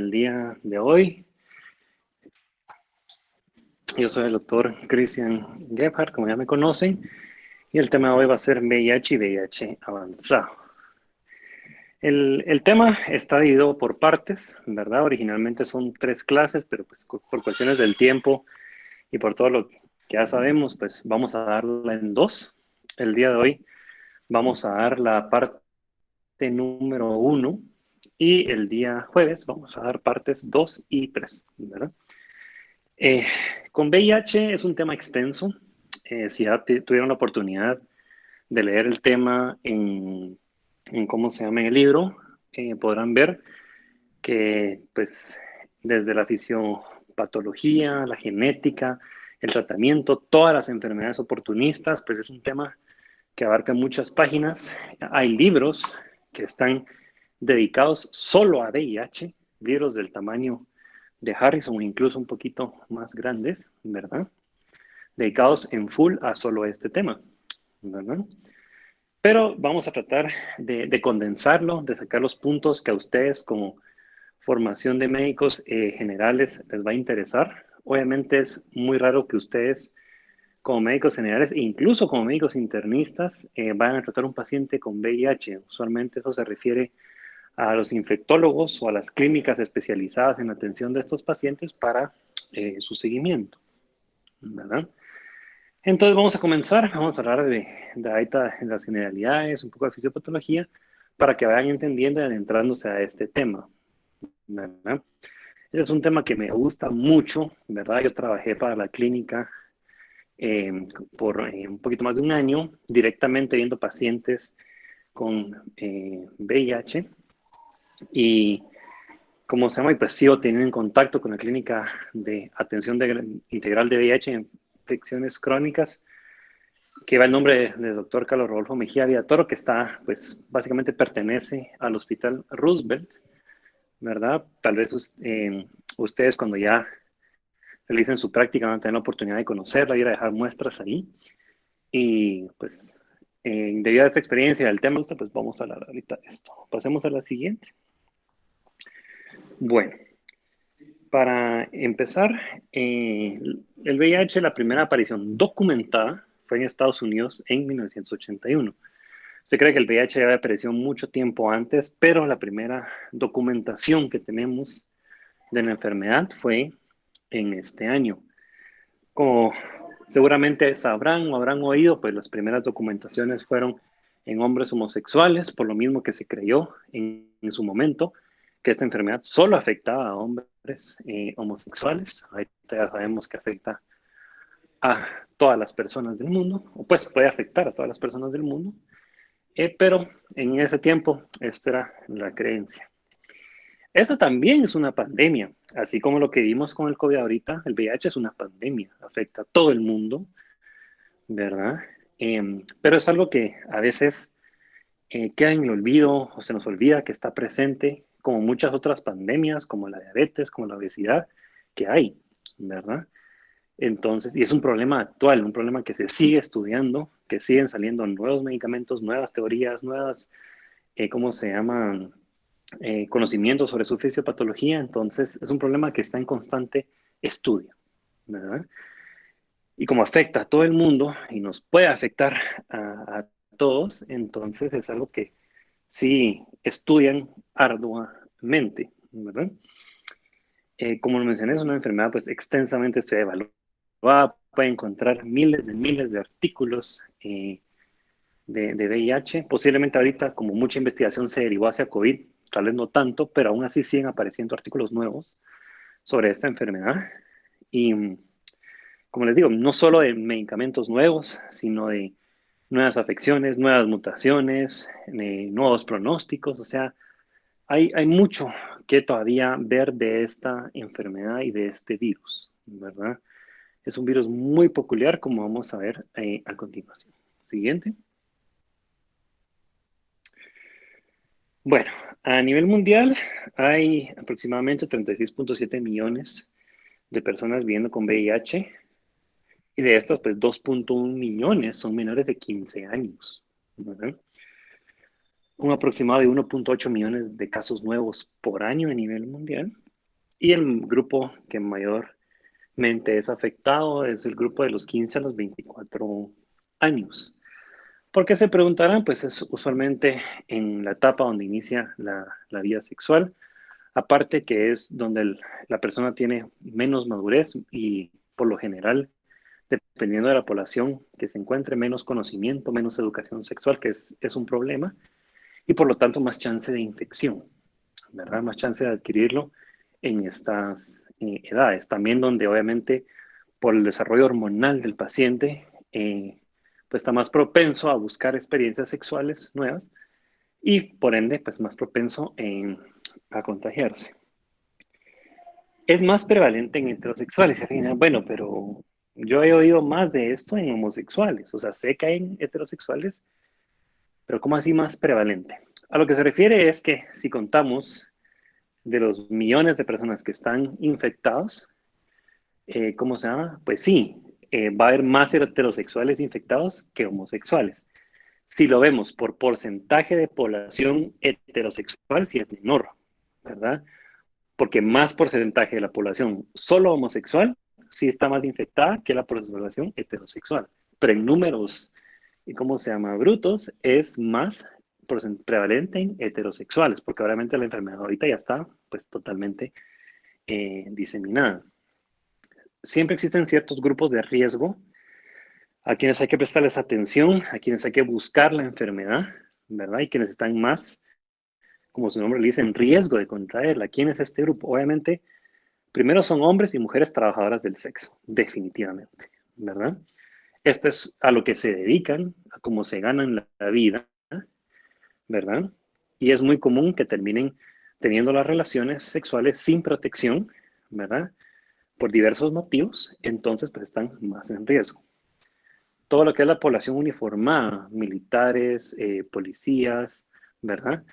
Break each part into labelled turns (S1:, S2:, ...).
S1: el día de hoy. Yo soy el doctor Christian Gebhardt, como ya me conocen, y el tema de hoy va a ser VIH y VIH avanzado. El tema está dividido por partes, ¿verdad? Originalmente son 3 clases, pero pues por cuestiones del tiempo y por todo lo que ya sabemos, pues vamos a darla en 2. El día de hoy vamos a dar la parte número 1 y el día jueves vamos a dar partes 2 y 3, ¿verdad? Eh, con VIH es un tema extenso. Si ya tuvieron la oportunidad de leer el tema en cómo se llama en el libro, podrán ver que pues desde la fisiopatología, la genética, el tratamiento, todas las enfermedades oportunistas, pues es un tema que abarca muchas páginas. Hay libros que están dedicados solo a VIH, libros del tamaño de Harrison, incluso un poquito más grandes, ¿verdad? Dedicados en full a solo este tema, ¿verdad? Pero vamos a tratar de condensarlo, de sacar los puntos que a ustedes como formación de médicos generales les va a interesar. Obviamente es muy raro que ustedes como médicos generales e incluso como médicos internistas vayan a tratar un paciente con VIH. Usualmente eso se refiere a los infectólogos o a las clínicas especializadas en la atención de estos pacientes para su seguimiento, ¿verdad? Entonces vamos a comenzar, vamos a hablar de las generalidades, un poco de fisiopatología, para que vayan entendiendo y adentrándose a este tema, ¿verdad? Ese es un tema que me gusta mucho, ¿verdad? Yo trabajé para la clínica por un poquito más de un año, directamente viendo pacientes con VIH y como se llama, y pues sigo teniendo en contacto con la clínica de atención integral de VIH en infecciones crónicas, que va el nombre del doctor Carlos Rodolfo Mejía Villatoro, que está, pues básicamente pertenece al Hospital Roosevelt, ¿verdad? Tal vez ustedes cuando ya realicen su práctica van a tener la oportunidad de conocerla, ir a dejar muestras ahí. Y pues, debido a esta experiencia del tema, pues vamos a hablar ahorita de esto. Pasemos a la siguiente. Bueno, para empezar, el VIH, la primera aparición documentada fue en Estados Unidos en 1981. Se cree que el VIH ya apareció mucho tiempo antes, pero la primera documentación que tenemos de la enfermedad fue en este año. Como seguramente sabrán o habrán oído, pues las primeras documentaciones fueron en hombres homosexuales, por lo mismo que se creyó en su momento que esta enfermedad solo afectaba a hombres homosexuales. Ahorita ya sabemos que afecta a todas las personas del mundo, o pues puede afectar a todas las personas del mundo, pero en ese tiempo esta era la creencia. Esta también es una pandemia, así como lo que vimos con el COVID ahorita, el VIH es una pandemia, afecta a todo el mundo, ¿verdad? Pero es algo que a veces queda en el olvido o se nos olvida que está presente, como muchas otras pandemias, como la diabetes, como la obesidad, que hay, ¿verdad? Entonces, y es un problema actual, un problema que se sigue estudiando, que siguen saliendo nuevos medicamentos, nuevas teorías, nuevas, ¿cómo se llaman? Conocimientos sobre su fisiopatología. Entonces, es un problema que está en constante estudio, ¿verdad? Y como afecta a todo el mundo y nos puede afectar a todos, entonces es algo que sí estudian arduamente, ¿verdad? Como lo mencioné, es una enfermedad pues extensamente estudiada y evaluada. Puede encontrar miles de artículos de VIH. Posiblemente ahorita, como mucha investigación se derivó hacia COVID, tal vez no tanto, pero aún así siguen apareciendo artículos nuevos sobre esta enfermedad. Y como les digo, no solo de medicamentos nuevos, sino de nuevas afecciones, nuevas mutaciones, nuevos pronósticos. O sea, hay mucho que todavía ver de esta enfermedad y de este virus, ¿verdad? Es un virus muy peculiar, como vamos a ver a continuación. Siguiente. Bueno, a nivel mundial hay aproximadamente 36.7 millones de personas viviendo con VIH y de estas, pues 2.1 millones son menores de 15 años, ¿verdad? Un aproximado de 1.8 millones de casos nuevos por año a nivel mundial Y el grupo que mayormente es afectado es el grupo de los 15 a los 24 años. ¿Por qué se preguntarán? Pues es usualmente en la etapa donde inicia la vida sexual, aparte que es donde la persona tiene menos madurez y por lo general, dependiendo de la población que se encuentre, menos conocimiento, menos educación sexual, que es un problema, y por lo tanto más chance de infección, ¿verdad? Más chance de adquirirlo en estas edades. También donde obviamente por el desarrollo hormonal del paciente, pues está más propenso a buscar experiencias sexuales nuevas y por ende, pues más propenso a contagiarse. Es más prevalente en heterosexuales. Bueno, pero yo he oído más de esto en homosexuales. O sea, sé que hay en heterosexuales, pero ¿cómo así más prevalente? A lo que se refiere es que si contamos de los millones de personas que están infectados, ¿cómo se llama? Pues sí, va a haber más heterosexuales infectados que homosexuales. Si lo vemos por porcentaje de población heterosexual, sí es menor, ¿verdad? Porque más porcentaje de la población solo homosexual sí está más infectada que la población heterosexual. Pero en números, ¿cómo se llama? Brutos, es más prevalente en heterosexuales, porque obviamente la enfermedad ahorita ya está pues totalmente diseminada. Siempre existen ciertos grupos de riesgo a quienes hay que prestarles atención, a quienes hay que buscar la enfermedad, ¿verdad? Y quienes están más, como su nombre le dice, en riesgo de contraerla. ¿Quién es este grupo? Obviamente, primero son hombres y mujeres trabajadoras del sexo, definitivamente, ¿verdad? Esto es a lo que se dedican, a cómo se ganan la vida, ¿verdad? Y es muy común que terminen teniendo las relaciones sexuales sin protección, ¿verdad? Por diversos motivos, entonces pues están más en riesgo. Todo lo que es la población uniformada, militares, policías, ¿verdad?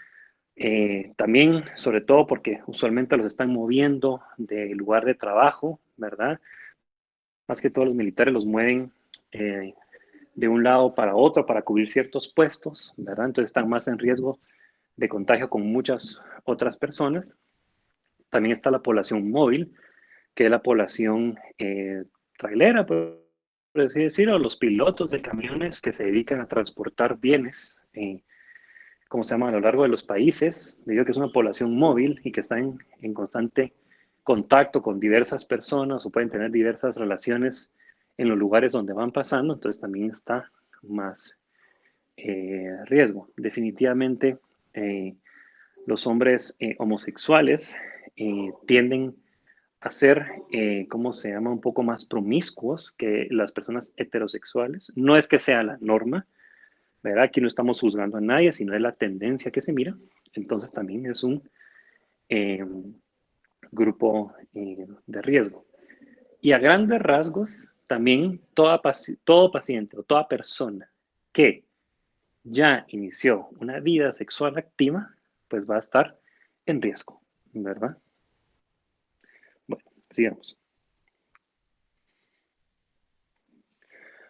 S1: También, sobre todo porque usualmente los están moviendo de lugar de trabajo, ¿verdad? Más que todos los militares los mueven eh, de un lado para otro para cubrir ciertos puestos, ¿verdad? Entonces están más en riesgo de contagio con muchas otras personas. También está la población móvil, que es la población trailera, por así decirlo, los pilotos de camiones que se dedican a transportar bienes, ¿cómo se llama?, a lo largo de los países, debido a que es una población móvil y que está en constante contacto con diversas personas o pueden tener diversas relaciones en los lugares donde van pasando, entonces también está más riesgo. Definitivamente, los hombres homosexuales tienden a ser, ¿cómo se llama?, un poco más promiscuos que las personas heterosexuales. No es que sea la norma, ¿verdad? Aquí no estamos juzgando a nadie, sino es la tendencia que se mira. Entonces también es un eh, grupo de riesgo. Y a grandes rasgos, también todo paciente o toda persona que ya inició una vida sexual activa, pues va a estar en riesgo, ¿verdad? Bueno, sigamos.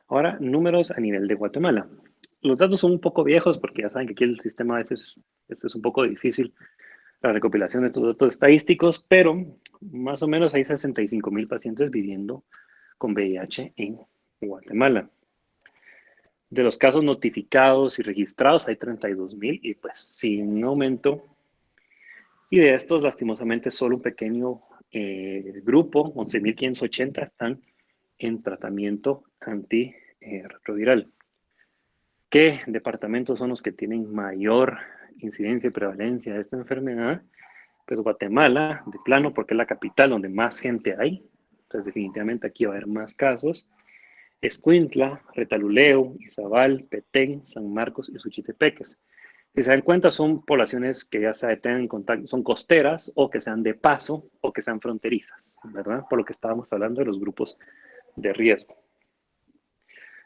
S1: Ahora, números a nivel de Guatemala. Los datos son un poco viejos porque ya saben que aquí el sistema a veces es un poco difícil la recopilación de estos datos estadísticos, pero más o menos hay 65,000 pacientes viviendo con VIH en Guatemala. De los casos notificados y registrados hay 32,000 y pues sin aumento. Y de estos, lastimosamente, solo un pequeño grupo, 11,580, están en tratamiento antirretroviral. ¿Qué departamentos son los que tienen mayor incidencia y prevalencia de esta enfermedad? Pues Guatemala, de plano, porque es la capital donde más gente hay. Entonces, definitivamente aquí va a haber más casos. Escuintla, Retaluleu, Izabal, Petén, San Marcos y Suchitepeques. Si se dan cuenta, son poblaciones que ya se tengan en contacto, son costeras o que sean de paso o que sean fronterizas, ¿verdad? Por lo que estábamos hablando de los grupos de riesgo.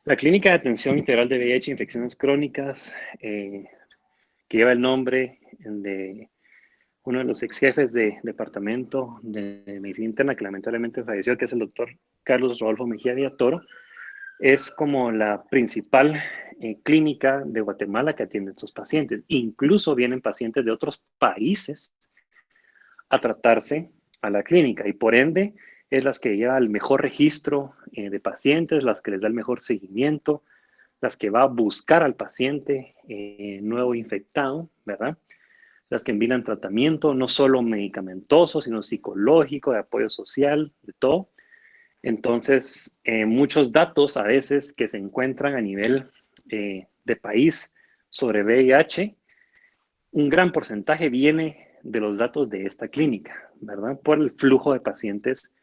S1: La Clínica de Atención Integral de VIH e Infecciones Crónicas, que lleva el nombre de uno de los ex jefes de departamento de medicina interna, que lamentablemente falleció, que es el doctor Carlos Rodolfo Mejía Villatoro, es como la principal clínica de Guatemala que atiende a estos pacientes. Incluso vienen pacientes de otros países a tratarse a la clínica y por ende es las que lleva el mejor registro de pacientes, las que les da el mejor seguimiento, las que va a buscar al paciente nuevo infectado, ¿verdad? Las que envían tratamiento, no solo medicamentoso, sino psicológico, de apoyo social, de todo. Entonces, muchos datos a veces que se encuentran a nivel de país sobre VIH, un gran porcentaje viene de los datos de esta clínica, ¿verdad? Por el flujo de pacientes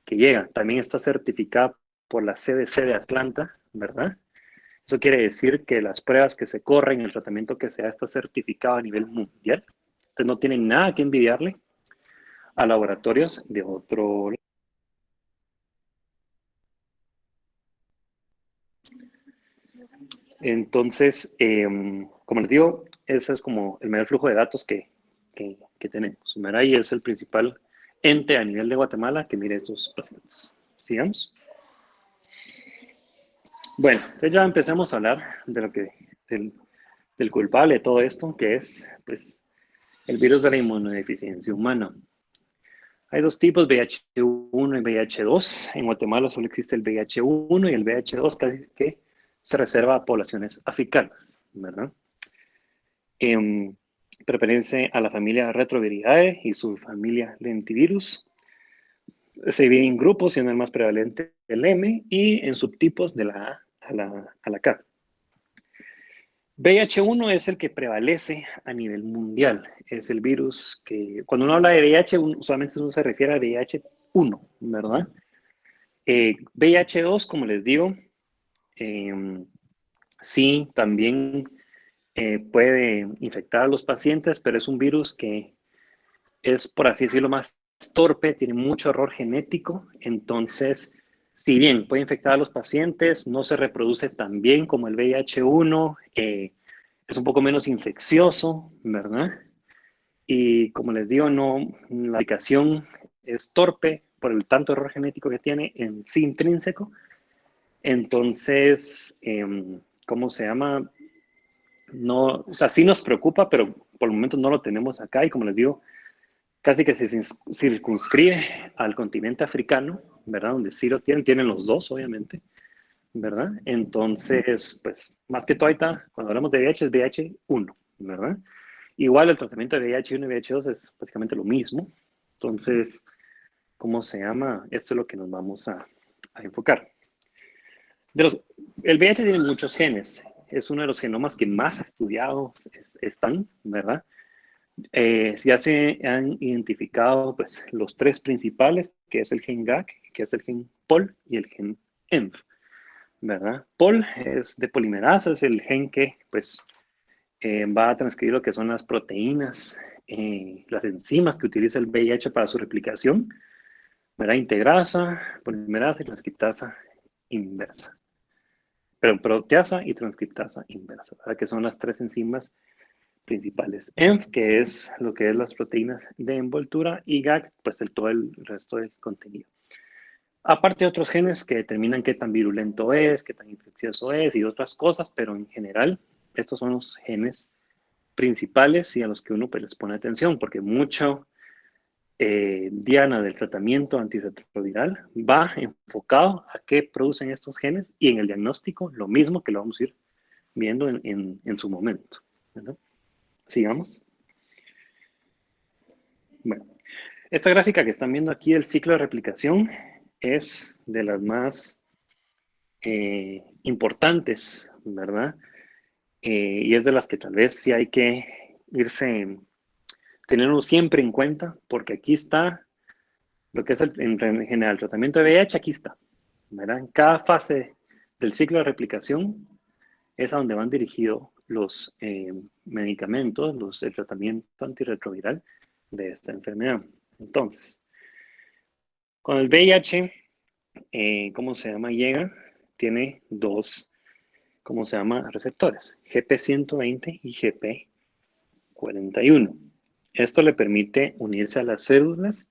S1: que llegan. También está certificada por la CDC de Atlanta, ¿verdad? Eso quiere decir que las pruebas que se corren, el tratamiento que se da está certificado a nivel mundial. Entonces no tienen nada que envidiarle a laboratorios de otro. Entonces, como les digo, ese es como el mayor flujo de datos que tenemos. Sumeray es el principal ente a nivel de Guatemala que mire estos pacientes. Sigamos. Bueno, entonces ya empecemos a hablar de lo que, del culpable de todo esto, que es pues, el virus de la inmunodeficiencia humana. Hay dos tipos, VIH1 y VIH2. En Guatemala solo existe el VIH1 y el VIH2 que se reserva a poblaciones africanas, ¿verdad? Pertenece a la familia Retroviridae y su familia Lentivirus. Se divide en grupos, siendo el más prevalente el M, y en subtipos de la A a la K. VIH1 es el que prevalece a nivel mundial. Es el virus que, cuando uno habla de VIH, usualmente uno se refiere a VIH1, ¿verdad? VIH2, como les digo, sí, también puede infectar a los pacientes, pero es un virus que es, por así decirlo, más torpe, tiene mucho error genético, entonces, si bien puede infectar a los pacientes, no se reproduce tan bien como el VIH1, es un poco menos infeccioso, ¿verdad? Y como les digo, no, la aplicación es torpe por el tanto error genético que tiene en sí intrínseco. Entonces, ¿cómo se llama? No, o sea, sí nos preocupa, pero por el momento no lo tenemos acá y como les digo, casi que se circunscribe al continente africano, ¿verdad? Donde sí lo tienen los dos, obviamente, ¿verdad? Entonces, pues, más que todo ahorita, cuando hablamos de VIH es VIH1, ¿verdad? Igual el tratamiento de VIH1 y VIH2 es básicamente lo mismo. Entonces, ¿cómo se llama? Esto es lo que nos vamos a enfocar. El VIH tiene muchos genes. Es uno de los genomas que más estudiado están, ¿verdad? Ya se han identificado pues, los tres principales, que es el gen GAC, que es el gen POL y el gen ENF, ¿verdad? POL es de polimerasa, es el gen que pues, va a transcribir lo que son las proteínas, las enzimas que utiliza el VIH para su replicación, ¿verdad? Integrasa, polimerasa y transcriptasa inversa. Pero proteasa y transcriptasa inversa, ¿verdad? Que son las tres enzimas principales. ENF, que es lo que es las proteínas de envoltura, y GAC, pues todo el resto del contenido. Aparte de otros genes que determinan qué tan virulento es, qué tan infeccioso es y otras cosas, pero en general estos son los genes principales y a los que uno pues, les pone atención, porque mucho diana del tratamiento antirretroviral va enfocado a qué producen estos genes y en el diagnóstico lo mismo que lo vamos a ir viendo en su momento, ¿verdad? Sigamos. Bueno, esta gráfica que están viendo aquí, el ciclo de replicación, es de las más importantes, ¿verdad? Y es de las que tal vez sí hay que irse, tenerlo siempre en cuenta, porque aquí está lo que es en general el tratamiento de VIH, aquí está, ¿verdad? En cada fase del ciclo de replicación es a donde van dirigidos los medicamentos, el tratamiento antirretroviral de esta enfermedad. Entonces, con el VIH, ¿cómo se llama? Llega, tiene dos, ¿cómo se llama? Receptores, GP120 y GP41. Esto le permite unirse a las células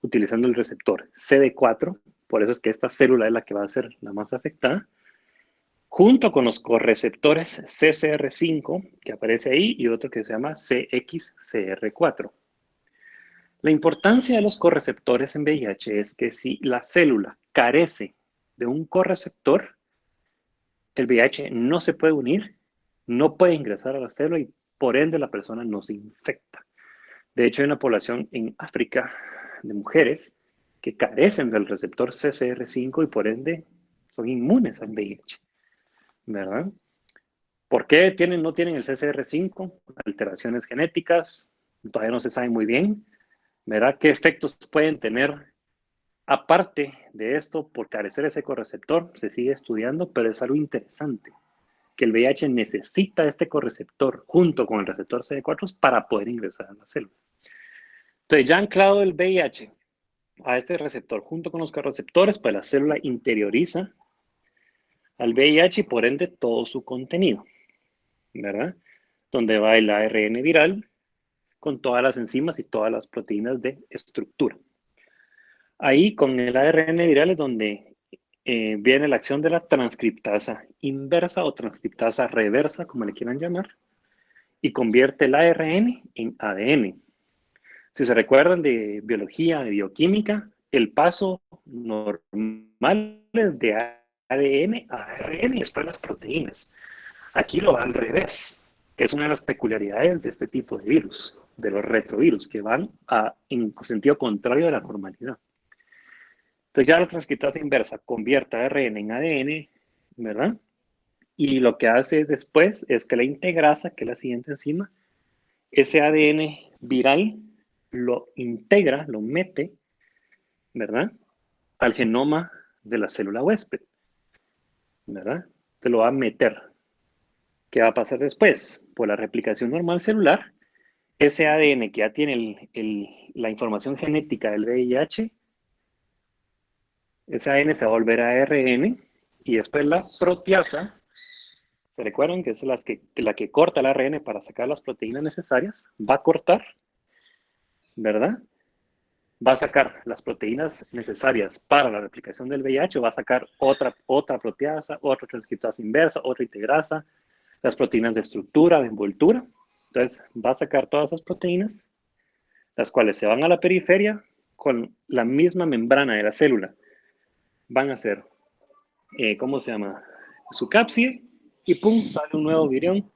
S1: utilizando el receptor CD4, por eso es que esta célula es la que va a ser la más afectada, junto con los correceptores CCR5, que aparece ahí, y otro que se llama CXCR4. La importancia de los correceptores en VIH es que si la célula carece de un correceptor, el VIH no se puede unir, no puede ingresar a la célula y por ende la persona no se infecta. De hecho, hay una población en África de mujeres que carecen del receptor CCR5 y por ende son inmunes al VIH, ¿verdad? ¿Por qué no tienen el CCR5? Alteraciones genéticas, todavía no se sabe muy bien, ¿verdad? ¿Qué efectos pueden tener? Aparte de esto, por carecer de ese correceptor, se sigue estudiando, pero es algo interesante, que el VIH necesita este correceptor junto con el receptor CD4 para poder ingresar a la célula. Entonces, ya anclado el VIH a este receptor junto con los correceptores, pues la célula interioriza al VIH y por ende todo su contenido, ¿verdad? Donde va el ARN viral con todas las enzimas y todas las proteínas de estructura. Ahí con el ARN viral es donde viene la acción de la transcriptasa inversa o transcriptasa reversa, como le quieran llamar, y convierte el ARN en ADN. Si se recuerdan de biología, de bioquímica, el paso normal es de ADN a ARN y después las proteínas. Aquí lo va al revés, que es una de las peculiaridades de este tipo de virus, de los retrovirus, que van en sentido contrario de la normalidad. Entonces ya la transcriptasa inversa convierte ARN en ADN, ¿verdad? Y lo que hace después es que la integrasa, que es la siguiente enzima, ese ADN viral lo integra, lo mete, ¿verdad? Al genoma de la célula huésped, ¿verdad? Te lo va a meter. ¿Qué va a pasar después? Por la replicación normal celular, ese ADN que ya tiene la información genética del VIH, ese ADN se va a volver a ARN y después la proteasa, ¿se recuerdan que es la que corta el ARN para sacar las proteínas necesarias? Va a cortar, ¿verdad? Va a sacar las proteínas necesarias para la replicación del VIH, va a sacar otra proteasa, otra transcriptasa inversa, otra integrasa, las proteínas de estructura, de envoltura. Entonces, va a sacar todas esas proteínas, las cuales se van a la periferia con la misma membrana de la célula. Van a hacer, ¿cómo se llama? Su cápside y pum, sale un nuevo virión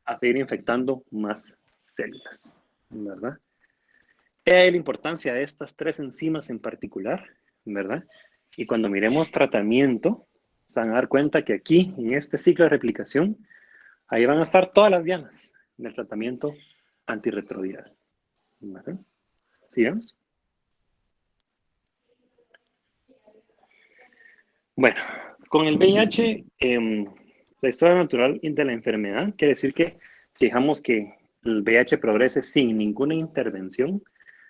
S1: a seguir infectando más células, ¿verdad? La importancia de estas tres enzimas en particular, ¿verdad? Y cuando miremos tratamiento, se van a dar cuenta que aquí, en este ciclo de replicación, ahí van a estar todas las dianas del tratamiento antirretroviral. ¿Vale? ¿Sigamos? Bueno, con el VIH, la historia natural de la enfermedad quiere decir que si dejamos que el VIH progrese sin ninguna intervención,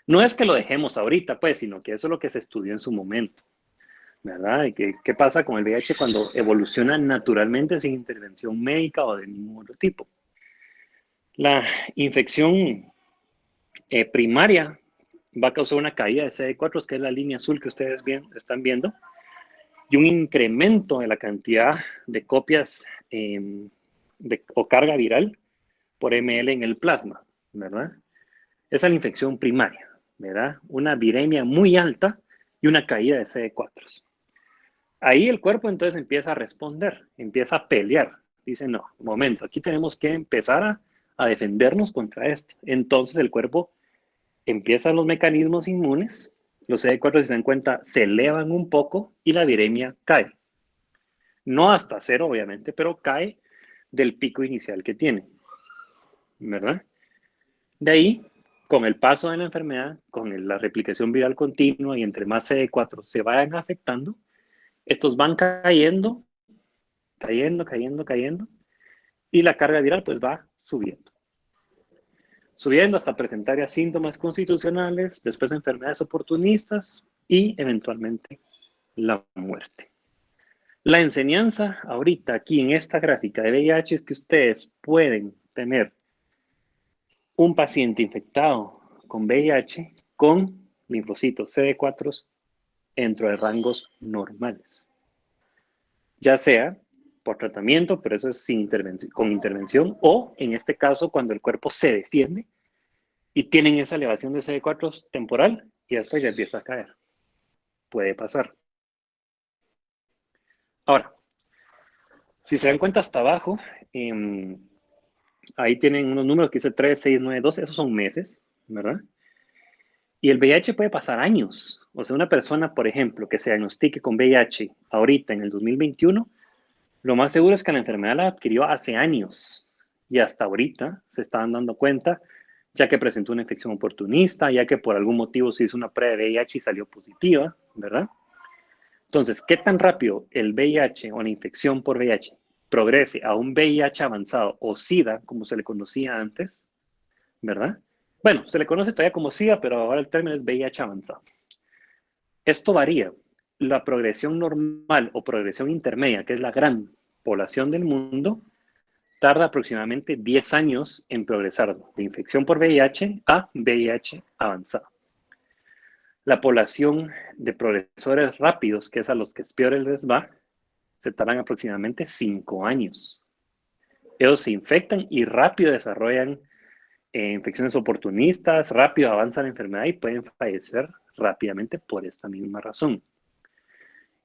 S1: no es que lo dejemos ahorita, pues, sino que eso es lo que se estudió en su momento, ¿verdad? ¿Y qué pasa con el VIH cuando evoluciona naturalmente sin intervención médica o de ningún otro tipo? La infección primaria va a causar una caída de CD4, que es la línea azul que ustedes están viendo, y un incremento en la cantidad de copias o carga viral por ml en el plasma, ¿verdad? Esa es la infección primaria, ¿verdad? Una viremia muy alta y una caída de CD4. Ahí el cuerpo entonces empieza a responder, empieza a pelear. Dice, no, un momento, aquí tenemos que empezar a defendernos contra esto. Entonces el cuerpo empiezan los mecanismos inmunes, los CD4, si se dan cuenta, se elevan un poco y la viremia cae. No hasta cero, obviamente, pero cae del pico inicial que tiene, ¿verdad? De ahí, con el paso de la enfermedad, con la replicación viral continua y entre más CD4 se vayan afectando, estos van cayendo, cayendo, y la carga viral pues va subiendo hasta presentar ya síntomas constitucionales, después enfermedades oportunistas y eventualmente la muerte. La enseñanza ahorita aquí en esta gráfica de VIH es que ustedes pueden tener un paciente infectado con VIH con linfocitos CD4 dentro de rangos normales, ya sea por tratamiento, pero eso es con intervención, o en este caso cuando el cuerpo se defiende y tienen esa elevación de CD4 temporal y después ya empieza a caer. Puede pasar. Ahora, si se dan cuenta hasta abajo, ahí tienen unos números que dice 3, 6, 9, 12, esos son meses, ¿verdad? Y el VIH puede pasar años. O sea, una persona, por ejemplo, que se diagnostique con VIH ahorita en el 2021, lo más seguro es que la enfermedad la adquirió hace años y hasta ahorita se estaban dando cuenta, ya que presentó una infección oportunista, ya que por algún motivo se hizo una prueba de VIH y salió positiva, ¿verdad? Entonces, ¿qué tan rápido el VIH o la infección por VIH progrese a un VIH avanzado o SIDA, como se le conocía antes, ¿verdad? Bueno, se le conoce todavía como SIDA, pero ahora el término es VIH avanzado. Esto varía. La progresión normal o progresión intermedia, que es la gran población del mundo, tarda aproximadamente 10 años en progresar de infección por VIH a VIH avanzado. La población de progresores rápidos, que es a los que peor les va, se tardan aproximadamente 5 años. Ellos se infectan y rápido desarrollan infecciones oportunistas, rápido avanza la enfermedad y pueden fallecer rápidamente por esta misma razón.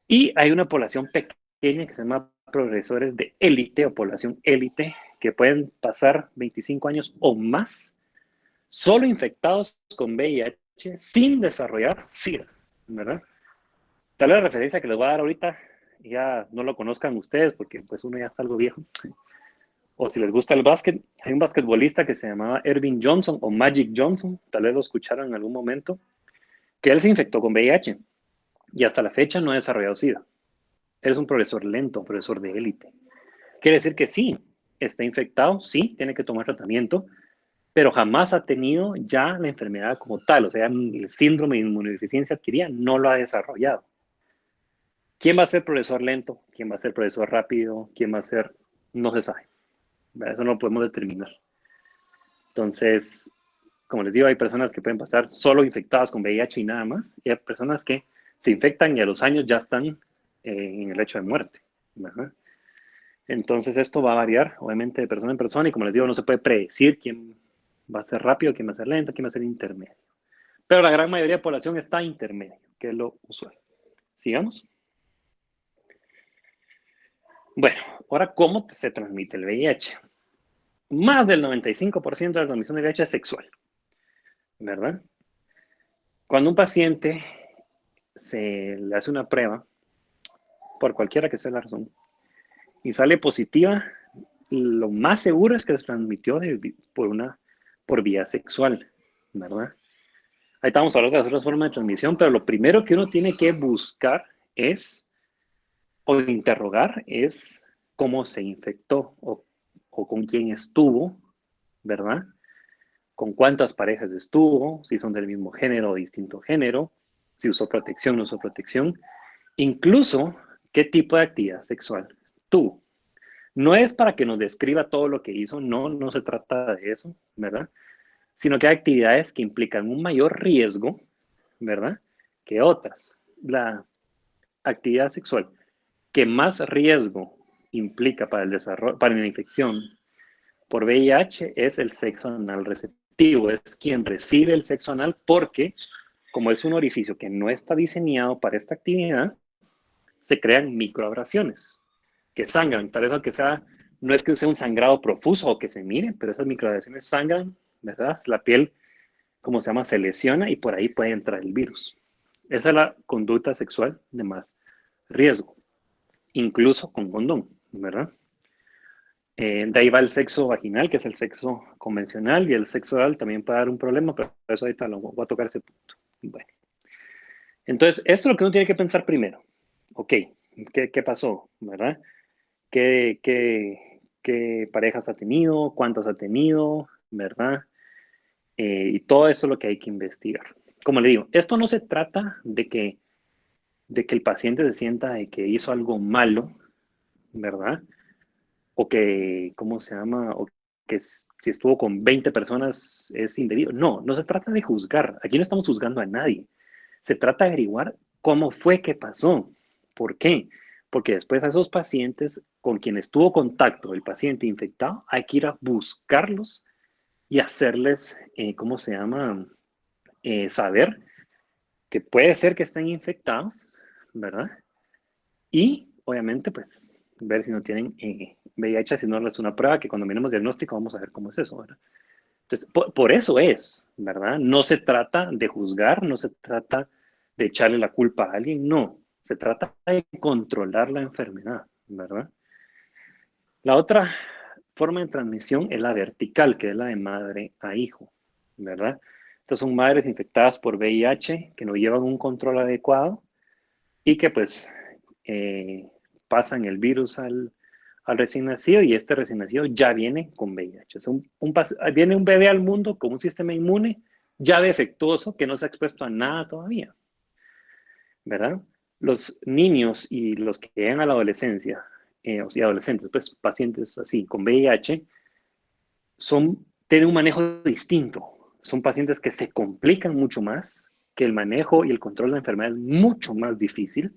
S1: Y hay una población pequeña que se llama progresores de élite o población élite que pueden pasar 25 años o más solo infectados con VIH sin desarrollar SIDA, ¿verdad? Tal vez la referencia que les voy a dar ahorita ya no lo conozcan ustedes porque pues uno ya está algo viejo. O si les gusta el básquet, hay un basquetbolista que se llamaba Ervin Johnson o Magic Johnson, tal vez lo escucharon en algún momento, que él se infectó con VIH y hasta la fecha no ha desarrollado SIDA. Él es un profesor lento, un profesor de élite. Quiere decir que sí, está infectado, sí, tiene que tomar tratamiento, pero jamás ha tenido ya la enfermedad como tal, o sea, el síndrome de inmunodeficiencia adquirida no lo ha desarrollado. ¿Quién va a ser profesor lento? ¿Quién va a ser profesor rápido? ¿Quién va a ser? No se sabe. Eso no lo podemos determinar. Entonces, como les digo, hay personas que pueden pasar solo infectadas con VIH y nada más, y hay personas que se infectan y a los años ya están en el lecho de muerte. ¿Verdad? Entonces, esto va a variar, obviamente, de persona en persona, y como les digo, no se puede predecir quién va a ser rápido, quién va a ser lento, quién va a ser intermedio. Pero la gran mayoría de la población está intermedio, que es lo usual. Sigamos. Bueno, ahora, ¿cómo se transmite el VIH? Más del 95% de la transmisión de VIH es sexual, ¿verdad? Cuando un paciente se le hace una prueba, por cualquiera que sea la razón, y sale positiva, lo más seguro es que se transmitió por vía sexual, ¿verdad? Ahí estamos hablando de las otras formas de transmisión, pero lo primero que uno tiene que buscar es, o interrogar, es cómo se infectó o con quién estuvo, ¿verdad? Con cuántas parejas estuvo, si son del mismo género o distinto género, si usó protección o no usó protección, incluso qué tipo de actividad sexual tuvo. No es para que nos describa todo lo que hizo, no, no se trata de eso, ¿verdad? Sino que hay actividades que implican un mayor riesgo, ¿verdad? Que otras. La actividad sexual que más riesgo implica para el desarrollo, para la infección por VIH es el sexo anal receptivo, es quien recibe el sexo anal porque como es un orificio que no está diseñado para esta actividad, se crean microabrasiones que sangran, tal vez aunque sea, no es que sea un sangrado profuso o que se mire, pero esas microabrasiones sangran, ¿verdad? La piel, como se llama, se lesiona y por ahí puede entrar el virus. Esa es la conducta sexual de más riesgo, incluso con condón, ¿verdad? De ahí va el sexo vaginal, que es el sexo convencional, y el sexo oral también puede dar un problema, pero eso ahorita lo voy a tocar ese punto. Bueno, entonces, esto es lo que uno tiene que pensar primero. Ok, ¿qué pasó? ¿Verdad? ¿Qué parejas ha tenido? ¿Cuántas ha tenido? ¿Verdad? Y todo eso es lo que hay que investigar. Como le digo, esto no se trata de que el paciente se sienta de que hizo algo malo, ¿verdad? O que, ¿cómo se llama? O que si estuvo con 20 personas es indebido. No, no se trata de juzgar. Aquí no estamos juzgando a nadie. Se trata de averiguar cómo fue que pasó. ¿Por qué? Porque después a esos pacientes con quienes tuvo contacto el paciente infectado, hay que ir a buscarlos y hacerles, ¿cómo se llama? Saber que puede ser que estén infectados, ¿verdad? Y obviamente, pues, ver si no tienen VIH, si no es una prueba que cuando miremos diagnóstico vamos a ver cómo es eso, ¿verdad? Entonces, por eso es, ¿verdad? No se trata de juzgar, no se trata de echarle la culpa a alguien, no. Se trata de controlar la enfermedad, ¿verdad? La otra forma de transmisión es la vertical, que es la de madre a hijo, ¿verdad? Estas son madres infectadas por VIH que no llevan un control adecuado y que pues eh, pasan el virus al recién nacido y este recién nacido ya viene con VIH. Es viene un bebé al mundo con un sistema inmune ya defectuoso que no se ha expuesto a nada todavía, ¿verdad? Los niños y los que llegan a la adolescencia, o sea, adolescentes, pues pacientes así con VIH, tienen un manejo distinto. Son pacientes que se complican mucho más, que el manejo y el control de la enfermedad es mucho más difícil,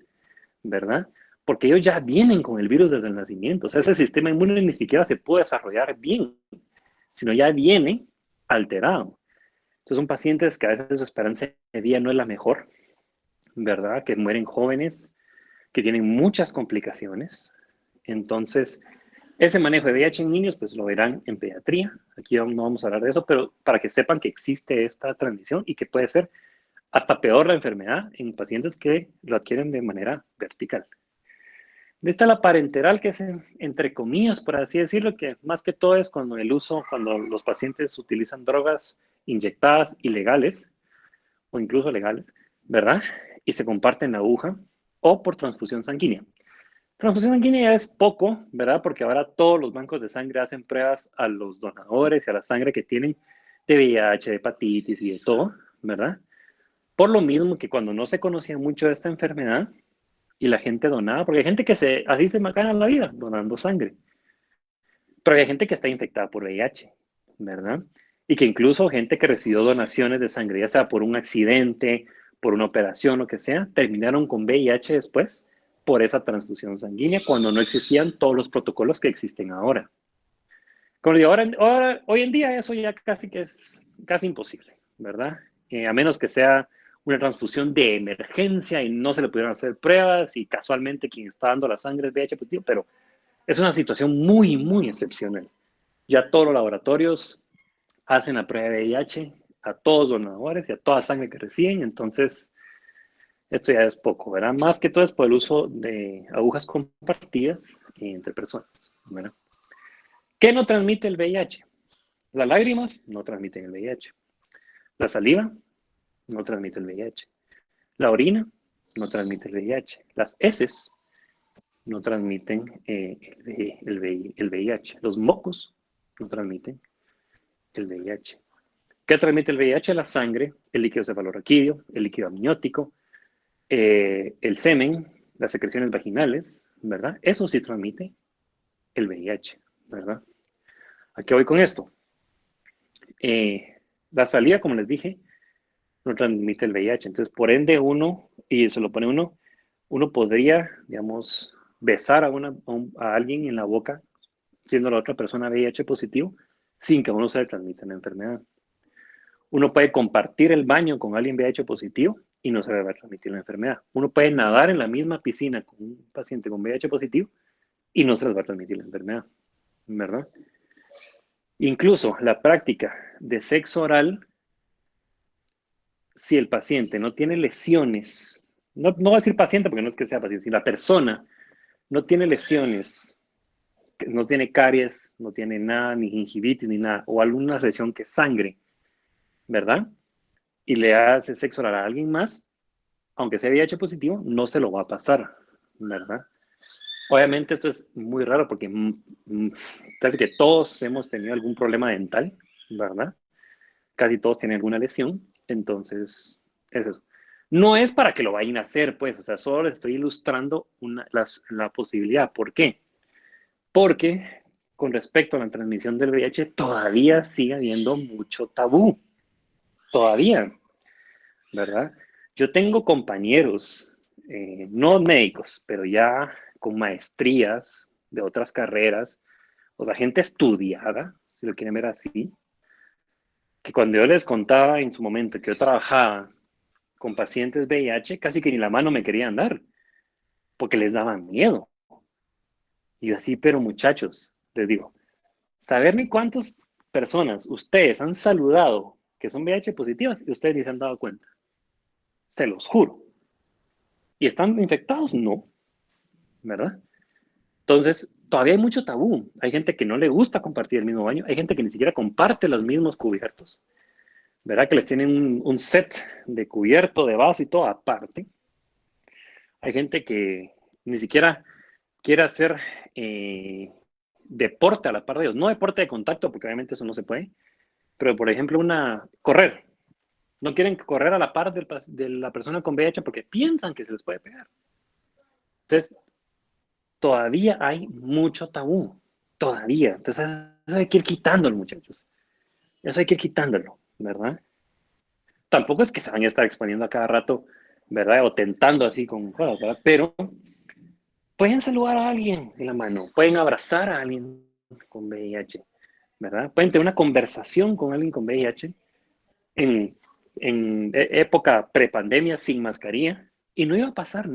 S1: ¿verdad? Porque ellos ya vienen con el virus desde el nacimiento. O sea, ese sistema inmune ni siquiera se puede desarrollar bien, sino ya viene alterado. Entonces son pacientes que a veces su esperanza de vida no es la mejor, ¿verdad? Que mueren jóvenes, que tienen muchas complicaciones. Entonces, ese manejo de VIH en niños, pues lo verán en pediatría. Aquí no vamos a hablar de eso, pero para que sepan que existe esta transmisión y que puede ser hasta peor la enfermedad en pacientes que lo adquieren de manera vertical. Está la parenteral, que es entre comillas, por así decirlo, que más que todo es cuando cuando los pacientes utilizan drogas inyectadas ilegales o incluso legales, ¿verdad? Y se comparten la aguja o por transfusión sanguínea. Transfusión sanguínea es poco, ¿verdad? Porque ahora todos los bancos de sangre hacen pruebas a los donadores y a la sangre que tienen de VIH, de hepatitis y de todo, ¿verdad? Por lo mismo que cuando no se conocía mucho de esta enfermedad, y la gente donaba, porque hay gente que así se gana la vida, donando sangre. Pero hay gente que está infectada por VIH, ¿verdad? Y que incluso gente que recibió donaciones de sangre, ya sea por un accidente, por una operación, lo que sea, terminaron con VIH después por esa transfusión sanguínea cuando no existían todos los protocolos que existen ahora. Como digo, hoy en día eso ya casi que es casi imposible, ¿verdad? A menos que sea una transfusión de emergencia y no se le pudieran hacer pruebas y casualmente quien está dando la sangre es VIH positivo, pero es una situación muy, muy excepcional. Ya todos los laboratorios hacen la prueba de VIH a todos los donadores y a toda sangre que reciben, entonces esto ya es poco, ¿verdad? Más que todo es por el uso de agujas compartidas entre personas, ¿verdad? ¿Qué no transmite el VIH? Las lágrimas no transmiten el VIH. La saliva no transmite el VIH. La orina no transmite el VIH. Las heces no transmiten el VIH. Los mocos no transmiten el VIH. ¿Qué transmite el VIH? La sangre, el líquido cefalorraquídeo, el líquido amniótico, el semen, las secreciones vaginales, ¿verdad? Eso sí transmite el VIH, ¿verdad? ¿A qué voy con esto? La saliva, como les dije, no transmite el VIH. Entonces, por ende, y se lo pone uno podría, digamos, besar a alguien en la boca, siendo la otra persona VIH positivo, sin que a uno se le transmita la enfermedad. Uno puede compartir el baño con alguien VIH positivo y no se le va a transmitir la enfermedad. Uno puede nadar en la misma piscina con un paciente con VIH positivo y no se les va a transmitir la enfermedad, ¿verdad? Incluso la práctica de sexo oral, si el paciente no tiene lesiones, no voy a decir paciente porque no es que sea paciente, si la persona no tiene lesiones, no tiene caries, no tiene nada, ni gingivitis, ni nada, o alguna lesión que sangre, ¿verdad? Y le hace sexo oral a alguien más, aunque sea VIH positivo, no se lo va a pasar, ¿verdad? Obviamente esto es muy raro porque casi que todos hemos tenido algún problema dental, ¿verdad? Casi todos tienen alguna lesión, entonces es eso. No es para que lo vayan a hacer, pues, o sea, solo les estoy ilustrando la posibilidad. ¿Por qué? Porque con respecto a la transmisión del VIH todavía sigue habiendo mucho tabú, todavía, ¿verdad? Yo tengo compañeros, no médicos, pero ya con maestrías de otras carreras, o sea, gente estudiada, si lo quieren ver así, que cuando yo les contaba en su momento que yo trabajaba con pacientes VIH, casi que ni la mano me querían dar, porque les daba miedo. Y yo así, pero muchachos, les digo, saber ni cuántas personas ustedes han saludado que son VIH positivas y ustedes ni se han dado cuenta. Se los juro. ¿Y están infectados? No, ¿verdad? Entonces, todavía hay mucho tabú. Hay gente que no le gusta compartir el mismo baño. Hay gente que ni siquiera comparte los mismos cubiertos. ¿Verdad? Que les tienen un set de cubierto, de vaso y todo aparte. Hay gente que ni siquiera quiere hacer deporte a la par de ellos. No deporte de contacto, porque obviamente eso no se puede. Pero, por ejemplo, correr. No quieren correr a la par de la persona con VIH porque piensan que se les puede pegar. Entonces, todavía hay mucho tabú. Todavía. Entonces, eso hay que ir quitándolo, muchachos. Eso hay que ir quitándolo, ¿verdad? Tampoco es que se van a estar exponiendo a cada rato, ¿verdad? O tentando así con juegos, ¿verdad? Pero pueden saludar a alguien en la mano, pueden abrazar a alguien con VIH, ¿verdad? Pueden tener una conversación con alguien con VIH en, en época prepandemia sin mascarilla y no iba a pasar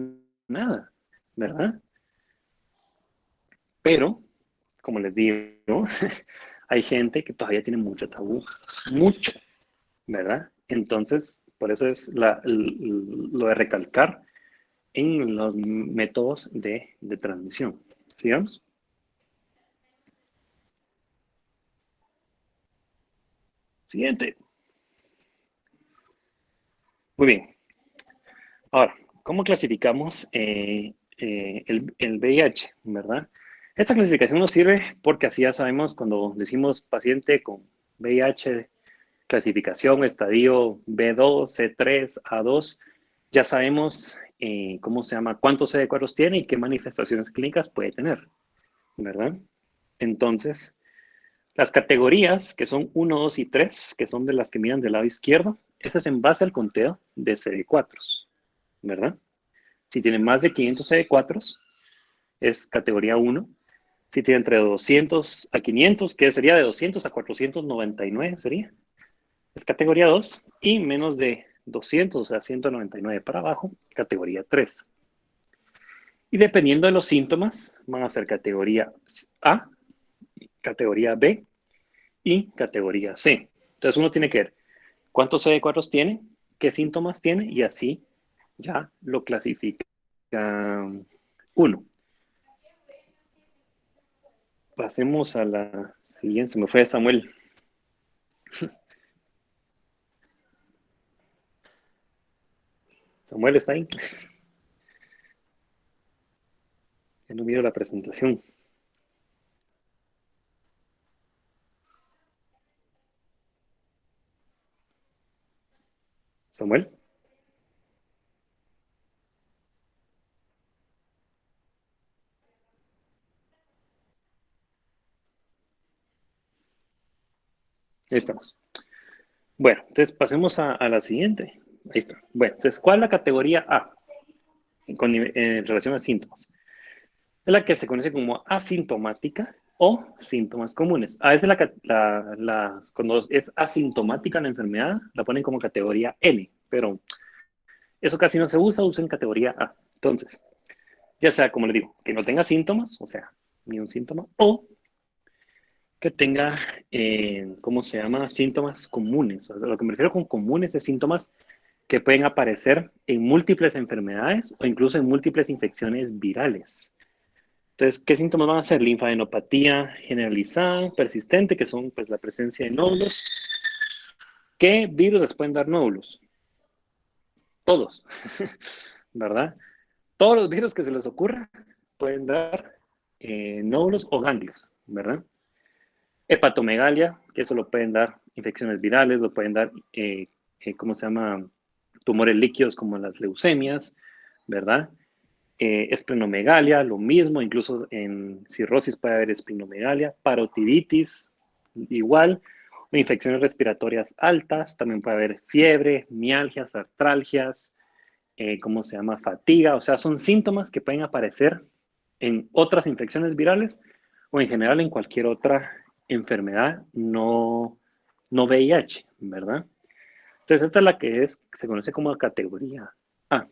S1: nada, ¿verdad? Pero, como les digo, hay gente que todavía tiene mucho tabú, mucho, ¿verdad? Entonces, por eso es lo de recalcar en los métodos de transmisión. ¿Sigamos? Siguiente. Muy bien. Ahora, ¿cómo clasificamos el VIH, verdad? Esta clasificación nos sirve porque así ya sabemos cuando decimos paciente con VIH, clasificación, estadio B2, C3, A2, ya sabemos cómo se llama, cuántos CD4 tiene y qué manifestaciones clínicas puede tener, ¿verdad? Entonces, las categorías, que son uno, 2 y 3, que son de las que miran del lado izquierdo, esa es en base al conteo de CD4, ¿verdad? Si tiene más de 500 CD4, es categoría uno. Si tiene entre 200 a 500, que sería de 200 a 499, sería, es categoría 2. Y menos de 200 a 199 para abajo, categoría 3. Y dependiendo de los síntomas, van a ser categoría A, categoría B y categoría C. Entonces uno tiene que ver cuántos CD4 tiene, qué síntomas tiene y así ya lo clasifica uno. Pasemos a la siguiente. Se me fue Samuel. Samuel está ahí. Ya no miro la presentación. Samuel. Ahí estamos. Bueno, entonces pasemos a la siguiente. Ahí está. Bueno, entonces, ¿cuál es la categoría A en relación a síntomas? Es la que se conoce como asintomática o síntomas comunes. A veces cuando es asintomática la enfermedad, la ponen como categoría N, pero eso casi no se usa, usa en categoría A. Entonces, ya sea, como le digo, que no tenga síntomas, o sea, ni un síntoma, o que tenga, ¿cómo se llama? Síntomas comunes. O sea, lo que me refiero con comunes es síntomas que pueden aparecer en múltiples enfermedades o incluso en múltiples infecciones virales. Entonces, ¿qué síntomas van a ser? Linfadenopatía generalizada, persistente, que son pues, la presencia de nódulos. ¿Qué virus les pueden dar nódulos? Todos, ¿verdad? Todos los virus que se les ocurra pueden dar nódulos o ganglios, ¿verdad? Hepatomegalia, que eso lo pueden dar infecciones virales, lo pueden dar, ¿cómo se llama? Tumores líquidos como las leucemias, ¿verdad? Esplenomegalia, lo mismo, incluso en cirrosis puede haber esplenomegalia, parotiditis, igual, o infecciones respiratorias altas, también puede haber fiebre, mialgias, artralgias, ¿cómo se llama? Fatiga, o sea, son síntomas que pueden aparecer en otras infecciones virales o en general en cualquier otra enfermedad no no VIH, ¿verdad? Entonces, esta es la que se conoce como categoría A.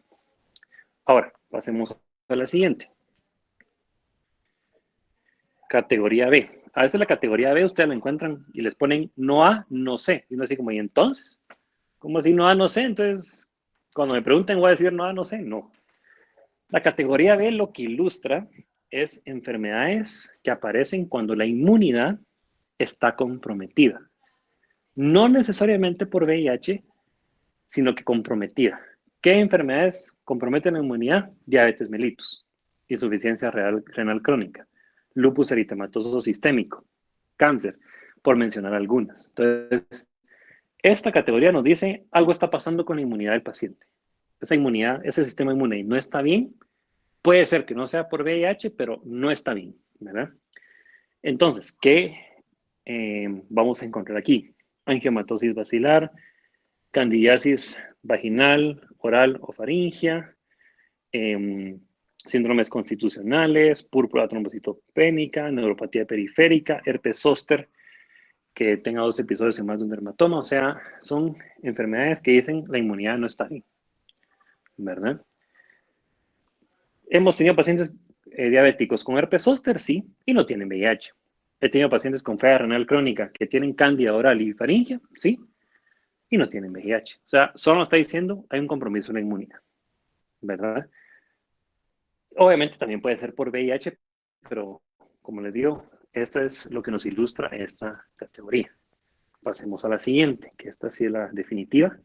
S1: Ahora, pasemos a la siguiente. Categoría B. A veces la categoría B ustedes la encuentran y les ponen no A, no C. Y uno así como, ¿y entonces? ¿Cómo así no A, no C? Entonces, cuando me pregunten, voy a decir no A, no C. No. La categoría B lo que ilustra es enfermedades que aparecen cuando la inmunidad está comprometida. No necesariamente por VIH, sino que comprometida. ¿Qué enfermedades comprometen la inmunidad? Diabetes mellitus, insuficiencia renal crónica, lupus eritematoso sistémico, cáncer, por mencionar algunas. Entonces, esta categoría nos dice algo está pasando con la inmunidad del paciente. Esa inmunidad, ese sistema inmune no está bien. Puede ser que no sea por VIH, pero no está bien, ¿verdad? Entonces, ¿qué vamos a encontrar aquí? Angiomatosis basilar, candidiasis vaginal, oral o faringea, síndromes constitucionales, púrpura trombocitopénica, neuropatía periférica, herpes zóster, que tenga 2 episodios en más de un dermatoma. O sea, son enfermedades que dicen la inmunidad no está bien, ¿verdad? Hemos tenido pacientes diabéticos con herpes zóster, sí, y no tienen VIH. He tenido pacientes con falla renal crónica que tienen cándida oral y faringea, sí, y no tienen VIH. O sea, solo está diciendo hay un compromiso en la inmunidad, ¿verdad? Obviamente también puede ser por VIH, pero como les digo, esto es lo que nos ilustra esta categoría. Pasemos a la siguiente, que esta sí es la definitiva,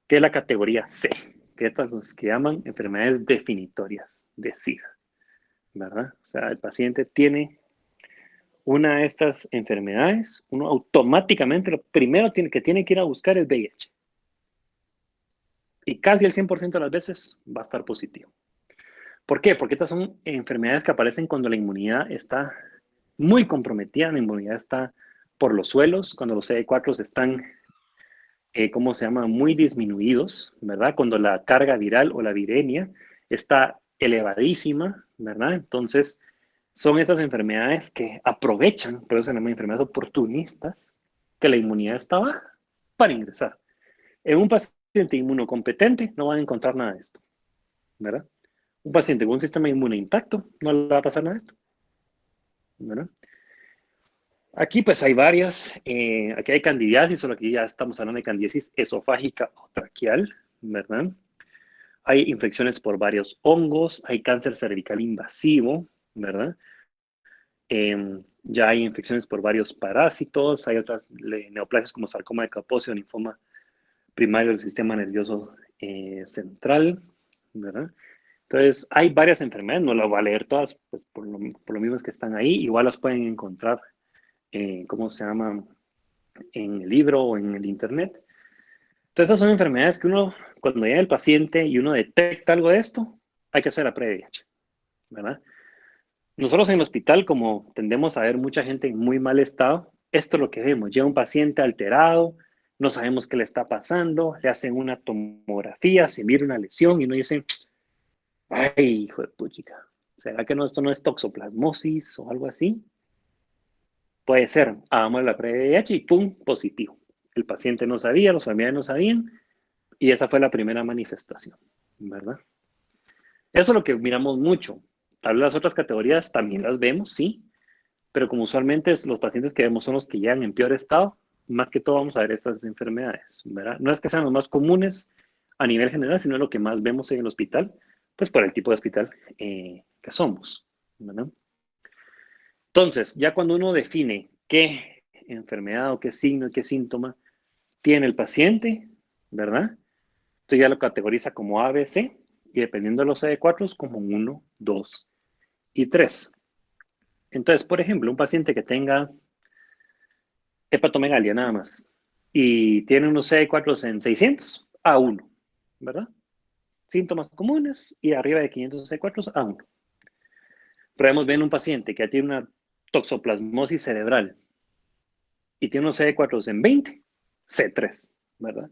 S1: que es la categoría C, que estas los que llaman enfermedades definitorias de SIDA, ¿verdad? O sea, el paciente tiene una de estas enfermedades, uno automáticamente lo primero que tiene que ir a buscar es VIH. Y casi el 100% de las veces va a estar positivo. ¿Por qué? Porque estas son enfermedades que aparecen cuando la inmunidad está muy comprometida, la inmunidad está por los suelos, cuando los CD4 están, ¿cómo se llama?, muy disminuidos, ¿verdad? Cuando la carga viral o la viremia está elevadísima, ¿verdad? Entonces, son estas enfermedades que aprovechan, por eso se llaman enfermedades oportunistas, que la inmunidad está baja para ingresar. En un paciente inmunocompetente no van a encontrar nada de esto, ¿verdad? Un paciente con un sistema inmune intacto no le va a pasar nada de esto, ¿verdad? Aquí pues hay varias, aquí hay candidiasis, solo que ya estamos hablando de candidiasis esofágica o traqueal, ¿verdad? Hay infecciones por varios hongos, hay cáncer cervical invasivo, ¿verdad? Ya hay infecciones por varios parásitos, hay otras neoplasias como sarcoma de Kaposi o linfoma primario del sistema nervioso central, ¿verdad? Entonces, hay varias enfermedades, no las voy a leer todas, pues por lo mismo es que están ahí, igual las pueden encontrar, ¿cómo se llama?, en el libro o en el internet. Entonces, esas son enfermedades que uno, cuando llega el paciente y uno detecta algo de esto, hay que hacer la pre-VIH, ¿verdad? Nosotros en el hospital, como tendemos a ver mucha gente en muy mal estado, esto es lo que vemos. Llega un paciente alterado, no sabemos qué le está pasando, le hacen una tomografía, se mira una lesión y uno dice, ay, hijo de puchica, ¿será que esto no es toxoplasmosis o algo así? Puede ser, hagamos la pre-VIH y ¡pum! Positivo. El paciente no sabía, los familiares no sabían y esa fue la primera manifestación, ¿verdad? Eso es lo que miramos mucho. Tal vez las otras categorías también las vemos, sí, pero como usualmente los pacientes que vemos son los que llegan en peor estado, más que todo vamos a ver estas enfermedades, ¿verdad? No es que sean los más comunes a nivel general, sino lo que más vemos en el hospital, pues por el tipo de hospital que somos, ¿verdad? Entonces, ya cuando uno define qué enfermedad o qué signo y qué síntoma tiene el paciente, ¿verdad? Entonces ya lo categoriza como A, B, C, y dependiendo de los CD4 como 1, 2 y 3. Entonces, por ejemplo, un paciente que tenga hepatomegalia nada más y tiene unos CD4 en 600, A1, ¿verdad? Síntomas comunes y arriba de 500 CD4, A1. Podemos ver un paciente que tiene una toxoplasmosis cerebral y tiene unos CD4 en 20, C3, ¿verdad?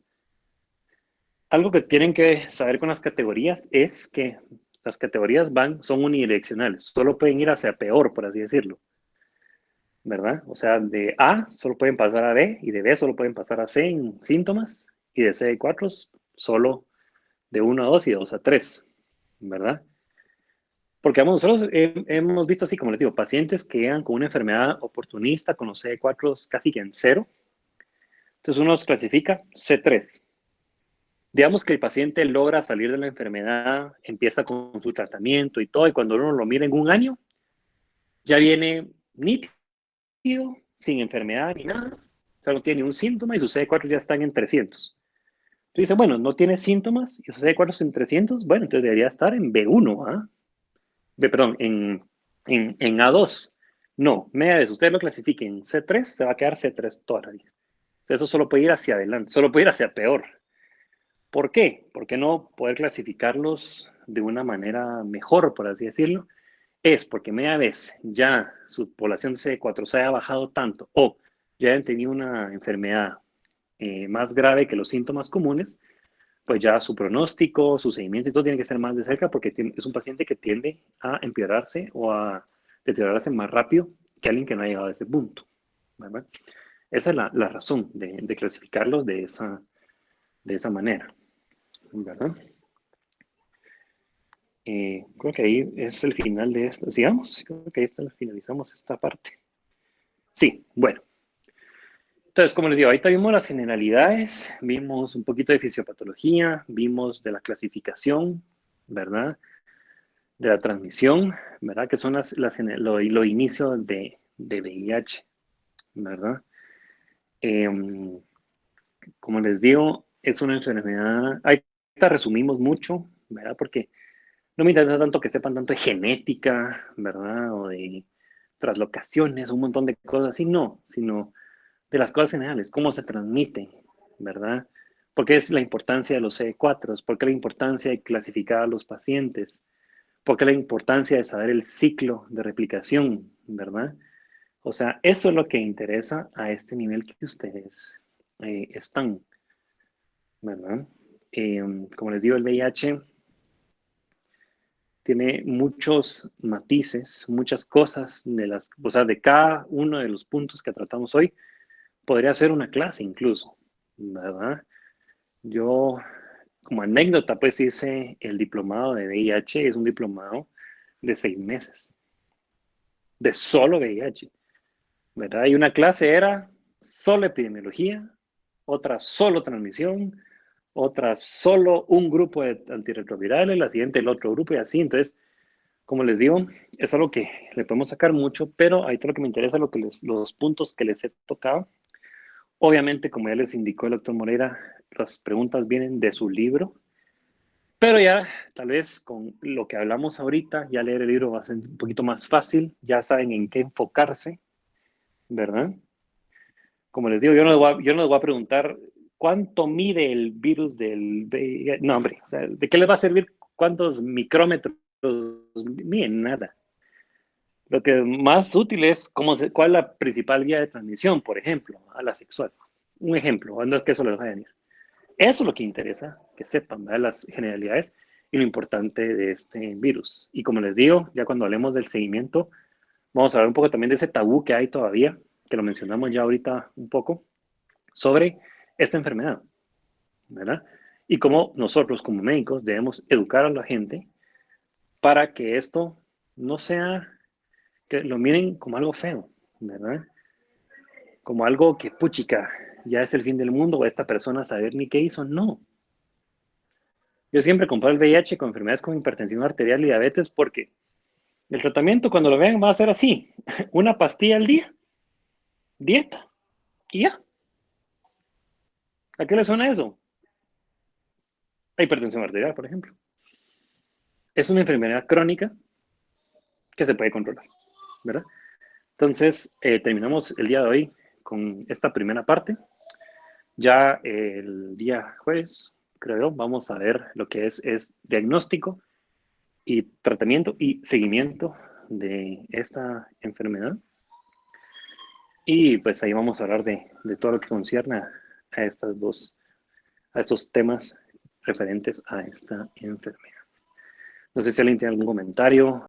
S1: Algo que tienen que saber con las categorías es que las categorías son unidireccionales, solo pueden ir hacia peor, por así decirlo. ¿verdad? O sea, de A solo pueden pasar a B y de B solo pueden pasar a C en síntomas y de CD4 solo de 1 a 2 y de 2 a 3, ¿verdad? Porque vamos, nosotros hemos visto así, como les digo, pacientes que llegan con una enfermedad oportunista con los CD4 casi que en cero. Entonces uno los clasifica C3. Digamos que el paciente logra salir de la enfermedad, empieza con su tratamiento y todo, y cuando uno lo mira en un año, ya viene nítido, sin enfermedad ni nada. O sea, no tiene un síntoma y sus CD4 ya están en 300. Tú dices, bueno, no tiene síntomas y sus CD4 en 300, bueno, entonces debería estar en B1, ¿ah? Perdón, en A2. No, media vez usted lo clasifique en C3, se va a quedar C3 toda la vida. O sea, eso solo puede ir hacia adelante, solo puede ir hacia peor. ¿Por qué? ¿Por qué no poder clasificarlos de una manera mejor, por así decirlo? Es porque media vez ya su población de CD4 se haya bajado tanto o ya hayan tenido una enfermedad más grave que los síntomas comunes, pues ya su pronóstico, su seguimiento y todo tiene que ser más de cerca porque es un paciente que tiende a empeorarse o a deteriorarse más rápido que alguien que no ha llegado a ese punto, ¿verdad? Esa es la razón de clasificarlos de esa manera, ¿verdad? Creo que ahí es el final de esto. Sigamos, creo que ahí finalizamos esta parte. Sí, bueno. Entonces, como les digo, ahorita vimos las generalidades, vimos un poquito de fisiopatología, vimos de la clasificación, ¿verdad? De la transmisión, ¿verdad? Que son lo inicio de VIH, ¿verdad? Eh, como les digo, es una enfermedad, ahorita resumimos mucho, ¿verdad? Porque no me interesa tanto que sepan tanto de genética, ¿verdad? O de traslocaciones, un montón de cosas así, no, sino de las cosas generales, cómo se transmite, ¿verdad? ¿Por qué es la importancia de los CD4? ¿Por qué la importancia de clasificar a los pacientes? ¿Por qué la importancia de saber el ciclo de replicación, verdad? O sea, eso es lo que interesa a este nivel que ustedes están, ¿verdad? Como les digo, el VIH tiene muchos matices, muchas cosas o sea, de cada uno de los puntos que tratamos hoy, podría ser una clase incluso, ¿verdad? Yo, como anécdota, pues hice el diplomado de VIH, es un diplomado de 6 meses, de solo VIH, ¿verdad? Y una clase era solo epidemiología, otra solo transmisión, otra solo un grupo de antirretrovirales, la siguiente el otro grupo y así. Entonces, como les digo, es algo que le podemos sacar mucho, pero ahí todo lo que me interesa, los puntos que les he tocado. Obviamente, como ya les indicó el doctor Moreira, las preguntas vienen de su libro, pero ya tal vez con lo que hablamos ahorita, ya leer el libro va a ser un poquito más fácil, ya saben en qué enfocarse, ¿verdad? Como les digo, yo no les voy a preguntar cuánto mide el virus del VIH. No, hombre, o sea, ¿de qué les va a servir cuántos micrómetros miden? Nada. Lo que más útil es cuál es la principal vía de transmisión, por ejemplo, a la sexual. Un ejemplo, no es que eso les vaya a venir. Eso es lo que interesa, que sepan, ¿verdad? Las generalidades y lo importante de este virus. Y como les digo, ya cuando hablemos del seguimiento, vamos a hablar un poco también de ese tabú que hay todavía, que lo mencionamos ya ahorita un poco, sobre esta enfermedad, ¿verdad? Y cómo nosotros como médicos debemos educar a la gente para que esto no sea, que lo miren como algo feo, ¿verdad? Como algo que, puchica, ya es el fin del mundo o esta persona saber ni qué hizo. No. Yo siempre comparo el VIH con enfermedades como hipertensión arterial y diabetes porque el tratamiento cuando lo vean va a ser así, una pastilla al día, dieta, y ya. ¿A qué le suena eso? A hipertensión arterial, por ejemplo. Es una enfermedad crónica que se puede controlar, ¿verdad? Entonces, terminamos el día de hoy con esta primera parte. Ya el día jueves, creo yo, vamos a ver lo que es diagnóstico y tratamiento y seguimiento de esta enfermedad. Y pues ahí vamos a hablar de todo lo que concierne a estos temas referentes a esta enfermedad. No sé si alguien tiene algún comentario.